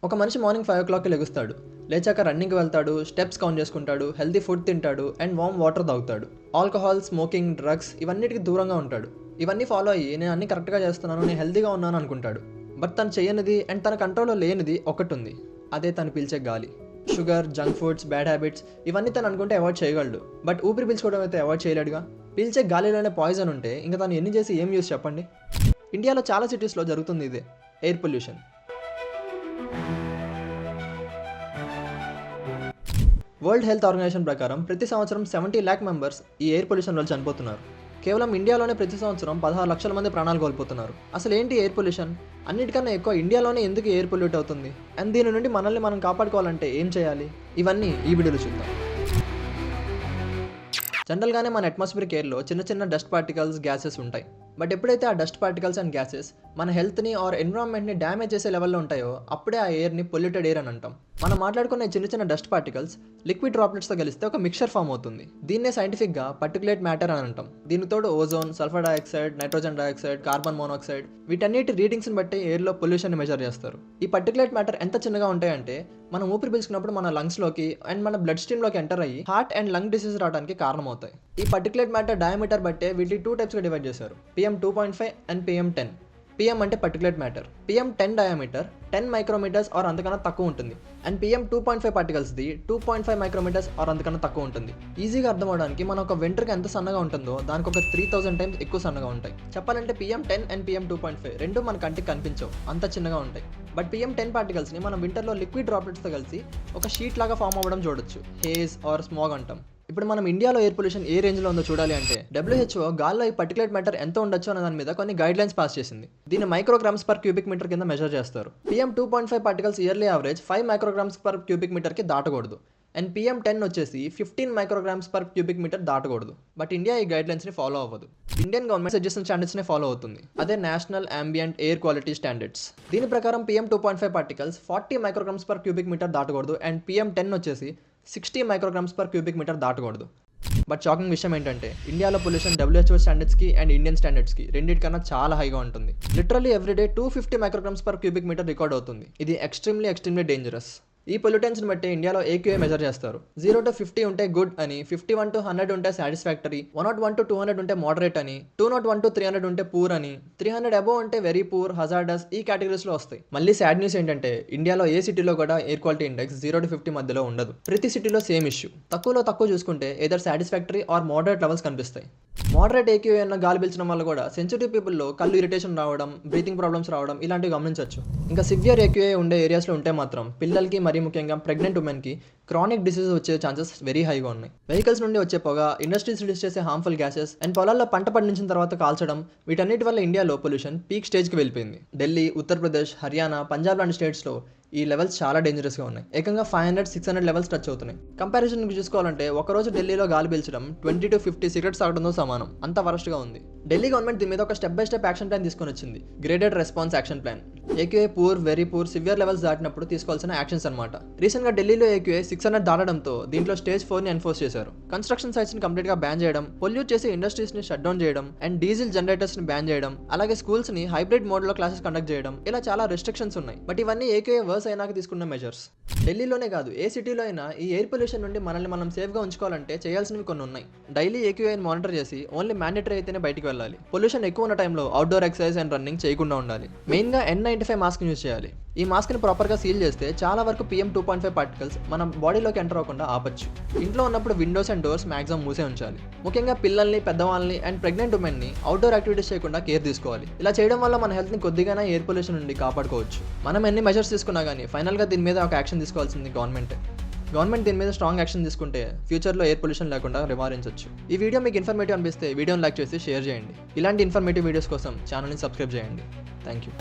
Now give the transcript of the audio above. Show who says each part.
Speaker 1: ఒక మనిషి మార్నింగ్ 5 o'clockకి లెగుస్తాడు. లేచాక రన్నింగ్కి వెళ్తాడు, స్టెప్స్ కౌంట్ చేసుకుంటాడు, హెల్తీ ఫుడ్ తింటాడు అండ్ వామ్ వాటర్ తాగుతాడు. ఆల్కహాల్, స్మోకింగ్, డ్రగ్స్ ఇవన్నిటికి దూరంగా ఉంటాడు. ఇవన్నీ ఫాలో అయ్యి నేను అన్ని కరెక్ట్గా చేస్తున్నాను, నేను హెల్తీగా ఉన్నాను అనుకుంటాడు. బట్ తను చేయనిది అండ్ తన కంట్రోల్లో లేనిది ఒకటి ఉంది. అదే తను పీల్చే గాలి. Sugar, junk foods, bad habits ఇవన్నీ తను అనుకుంటే అవాయిడ్ చేయగలడు. బట్ ఊపిరి పీల్చుకోవడం అయితే అవాయిడ్ చేయలేడుగా. పీల్చే గాలిలోనే పాయిజన్ ఉంటే ఇంకా తను ఎన్ని చేసి ఏం యూస్ చెప్పండి. ఇండియాలో చాలా సిటీస్లో జరుగుతుంది ఇదే, air pollution. World Health Organization ప్రకారం ప్రతి సంవత్సరం 70 lakh మెంబర్స్ ఈ ఎయిర్ పొల్యూషన్ వల్ల చనిపోతున్నారు. కేవలం ఇండియాలోనే ప్రతి సంవత్సరం 16 లక్షల మంది ప్రాణాలు కోల్పోతున్నారు. అసలు ఏంటి ఎయిర్ పొల్యూషన్? అన్నిటికన్నా ఎక్కువ ఇండియాలోనే ఎందుకు ఎయిర్ పొల్యూట్ అవుతుంది అండ్ దీని నుండి మనల్ని మనం కాపాడుకోవాలంటే ఏం చేయాలి? ఇవన్నీ ఈ వీడియోలో చూద్దాం. జనరల్గానే మన అట్మాస్ఫియర్ ఎయిర్లో చిన్న చిన్న డస్ట్ పార్టికల్స్, గ్యాసెస్ ఉంటాయి. బట్ ఎప్పుడైతే ఆ డస్ట్ పార్టికల్స్ అండ్ గ్యాసెస్ మన హెల్త్ని ఆర్ ఎన్విరాన్మెంట్ని డ్యామేజ్ చేసే లెవెల్లో ఉంటాయో అప్పుడే ఆ ఎయిర్ని పొల్యూటెడ్ ఎయిర్ అని అంటాం. మనం మాట్లాడుకునే చిన్న చిన్న డస్ట్ పార్టికల్స్ లిక్విడ్ డ్రాప్లెట్స్తో కలిస్తే ఒక మిక్చర్ ఫామ్ అవుతుంది. దీన్నే సైంటిఫిక్గా పర్టికులేట్ మ్యాటర్ అని అంటాం. దీనితోడు ozone, sulphur dioxide, nitrogen dioxide, carbon monoxide వీటన్నిటి రీడింగ్స్ని బట్టి ఎయిర్లో పొల్యూషన్ మెజర్ చేస్తారు. ఈ పర్టికులేట్ మ్యాటర్ ఎంత చిన్నగా ఉంటాయంటే మనం ఊపిరి పీల్చుకున్నప్పుడు మన లంగ్స్లోకి అండ్ మన బ్లడ్ స్ట్రీమ్లోకి ఎంటర్ అయ్యి హార్ట్ అండ్ లంగ్ డిసీజ్ రావడానికి కారణమవుతాయి. ఈ పర్టికులేట్ మ్యాటర్ డయామీటర్ బట్టే వీటి 2 typesగా డివైడ్ చేశారు, PM2.5 అండ్ PM10. PM అంటే particulate matter. PM10 diameter 10 micrometres or అంతకన్నా తక్కువ ఉంటుంది అండ్ PM2.5 పార్టికల్స్ది 2.5 మైక్రోమీటర్స్ ఆర్ అంతకన్నా తక్కువ ఉంటుంది. ఈజీగా అర్థం అవడానికి మన ఒక వెంట్రుక ఎంత సన్నగా ఉంటుందో దానికి ఒక 3000 times ఎక్కువ సన్నగా ఉంటాయి. చెప్పాలంటే PM10 అండ్ PM2.5 రెండు మన కంటికి కనిపించవు, అంత చిన్నగా ఉంటాయి. బట్ PM10 పార్టికల్స్ని మనం వింటర్లో లిక్విడ్ డ్రాప్లెట్స్తో కలిసి ఒక షీట్ లాగా ఫామ్ అవ్వడం చూడొచ్చు, హేజ్ ఆర్ స్మాగ్ అంటాం. ఇప్పుడు మనం ఇండియాలో ఎయిర్ పొల్యూషన్ ఏ రేంజ్లో ఉందో చూడాలి అంటే WHO గాల్లో ఈ పర్టికులేట్ మ్యాటర్ ఎంత ఉండొచ్చు అనే దాని మీద కొన్ని గైడ్ లైన్స్ పాస్ చేసింది. దీన్ని మైక్రోగ్రామ్స్ పర్ క్యూబిక్ మీటర్ కింద మెజర్ చేస్తారు. PM2.5 particles yearly average 5 micrograms per cubic మీటర్కి దాటకూడదు అండ్ PM10 వచ్చేసి 15 మైక్రోగ్రామ్స్ పర్ క్యూబిక్ మీటర్ దాటకూడదు. బట్ ఇండియా ఈ గైడ్ లైన్స్ని ఫాలో అవ్వదు. ఇండియన్ గవర్నమెంట్ సజెషన్ స్టాండర్డ్స్ని ఫాలో అవుతుంది, అదే national ambient air quality standards. దీని ప్రకారం PM2.5 particles 40 micrograms per cubic metre దాటకూడదు అండ్ PM10 వచ్చేసి 60 మైక్రోగ్రామ్స్ పర్ క్యూబిక్ మీటర్ దాటకూడదు. బట్ షాకింగ్ విషయం ఏంటంటే ఇండియాలో పొల్యూషన్ WHO స్టాండర్డ్స్కి అండ్ ఇండియన్ స్టాండర్డ్స్కి రెండింటికన్నా చాలా హైగా ఉంటుంది. Literally everyday 250 micrograms per cubic metre record అవుతుంది. ఇది ఎక్స్ట్రీమ్లీ డేంజరస్. ఈ పొల్యూటెన్స్ని బట్టి ఇండియాలో AQI మెజర్ చేస్తారు. 0 to 50 ఉంటే గుడ్ అని, 51 to 100 ఉంటే సాటిస్ఫాక్టరీ, 101 to 200 ఉంటే మోడరేట్ అని, 201 to 300 ఉంటే పూర్ అని, 300 అబోవ్ ఉంటే వెరీ పూర్, హజార్డస్ ఈ కేటగిరీస్లో వస్తాయి. మళ్ళీ సాడ్ న్యూస్ ఏంటంటే ఇండియాలో ఏ సిటీలో కూడా ఎయిర్ క్వాలిటీ ఇండెక్స్ 0 to 50 మధ్యలో ఉండదు. ప్రతి సిటీలో సేమ్ ఇష్యూ. తక్కువలో తక్కువ చూసుకుంటే either satisfactory or moderate levels కనిపిస్తాయి. మోడరేట్ AQI అన్న గాలి పీల్చడం వల్ల కూడా సెన్సిటివ్ పీపుల్లో కళ్ళు ఇరిటేషన్ రావడం, బ్రీతింగ్ ప్రాబ్లమ్స్ రావడం ఇలాంటివి గమనించవచ్చు. ఇంకా సివియర్ AQI ఉండే ఏరియాస్లో ఉంటే మాత్రం పిల్లలకి మరీ ముఖ్యంగా ప్రెగ్నెంట్ ఉమెన్కి క్రానిక్ డిసీజ్ వచ్చే ఛాన్సెస్ వెరీ హైగా ఉన్నాయి. వెహికల్స్ నుండి వచ్చే పొగ, ఇండస్ట్రీస్ రిలీజ్ చేసే హార్మ్ఫుల్ గ్యాసెస్ అండ్ పొలాల్లో పంట పండించిన తర్వాత కాల్చడం వీటన్నిటి వల్ల ఇండియాలో పొల్యూషన్ పీక్ స్టేజ్కి వెళ్ళిపోయింది. ఢిల్లీ, ఉత్తరప్రదేశ్, హర్యానా, పంజాబ్ లాంటి స్టేట్స్లో ఈ లెవెల్స్ చాలా డేంజరస్గా ఉన్నాయి. ఏకంగా 500-600 లెవెల్స్ టచ్ అవుతున్నాయి. కంపారిజన్ చూసుకోవాలంటే ఒకరోజు ఢిల్లీలో గాలి పీల్చడం 20 to 50 సిగరెట్స్ తాగడంతో సమానం, అంత వరస్ట్గా ఉంది. ఢిల్లీ గవర్నమెంట్ దీని మీద ఒక step by step action plan తీసుకొని వచ్చింది, graded response action plan. AQI poor, very poor, severe levels దాటినప్పుడు తీసుకోవాల్సిన యాక్షన్స్ అనమాట. రీసెంట్గా ఢిల్లీలో AQI 600 దాటడంతో దీంట్లో స్టేజ్ 4ని ఎన్ఫోర్స్ చేశారు. కన్స్ట్రక్షన్ సైట్స్ని కంప్లీట్గా బ్యాన్ చేయడం, పొల్యూట్ చేసే ఇండస్ట్రీస్ని షట్ డౌన్ చేయడం అండ్ డీజిల్ జనరేటర్స్ని బ్యాన్ చేయడం, అలాగే స్కూల్స్ని హైబ్రిడ్ మోడ్లో క్లాసెస్ కండక్ట్ చేయడం, ఇలా చాలా రెస్ట్రిక్షన్స్ ఉన్నాయి. బట్ ఇవన్నీ AQI వర్స్ అయినాక తీసుకున్న మెజర్స్. ఢిల్లీలోనే కాదు, ఏ సిటీలో అయినా ఈ ఎయిర్ పొల్యూషన్ నుండి మనల్ని మనం సేఫ్గా ఉంచుకోవాలంటే చేయాల్సినవి కొన్ని ఉన్నాయి. డైలీ AQIని మానిటర్ చేసి ఓన్లీ మ్యాండేటరీ అయితేనే బయటికి వెళ్ళాలి. పొల్యూషన్ ఎక్కువ ఉన్న టైంలో అవుట్డోర్ ఎక్సర్సైజ్ అండ్ రన్నింగ్ చేయకుండా ఉండాలి. మెయిన్గా N95 మాస్క్ యూజ్ చేయాలి. ఈ మాస్క్ని ప్రాపర్గా సీల్ చేస్తే చాలా వరకు PM2.5 పార్టికల్స్ మన బాడీలోకి ఎంటర్ అవ్వకుండా ఆపచ్చు. ఇంట్లో ఉన్నప్పుడు విండోస్ అండ్ డోర్స్ మాక్సిమం మూసే ఉంచాలి. ముఖ్యంగా పిల్లల్ని, పెద్దవాళ్ళని అండ్ ప్రెగ్నెంట్ ఉమెన్ని అవుట్డోర్ యాక్టివిటీస్ చేయకుండా కేర్ తీసుకోవాలి. ఇలా చేయడం వల్ల మన హెల్త్ని కొద్దిగానే ఎయిర్ పొల్యూషన్ నుండి కాపాడుకోవచ్చు. మనం ఎన్ని మెజర్స్ తీసుకున్నా కానీ ఫైనల్గా దీని మీద ఒక యాక్షన్ తీసుకోవాల్సింది గవర్నమెంట్ దీని మీద స్ట్రాంగ్ యాక్షన్ తీసుకుంటే ఫ్యూచర్లో ఎయిర్ పొల్యూషన్ లేకుండా నివారించవచ్చు. ఈ వీడియో మీకు ఇన్ఫర్మేటివ్ అనిపిస్తే వీడియోని లైక్ చేసి షేర్ చేయండి. ఇలాంటి ఇన్ఫర్మేటివ్ వీడియోస్ కోసం ఛానల్ని సబ్స్క్రైబ్ చేయండి. Thank you.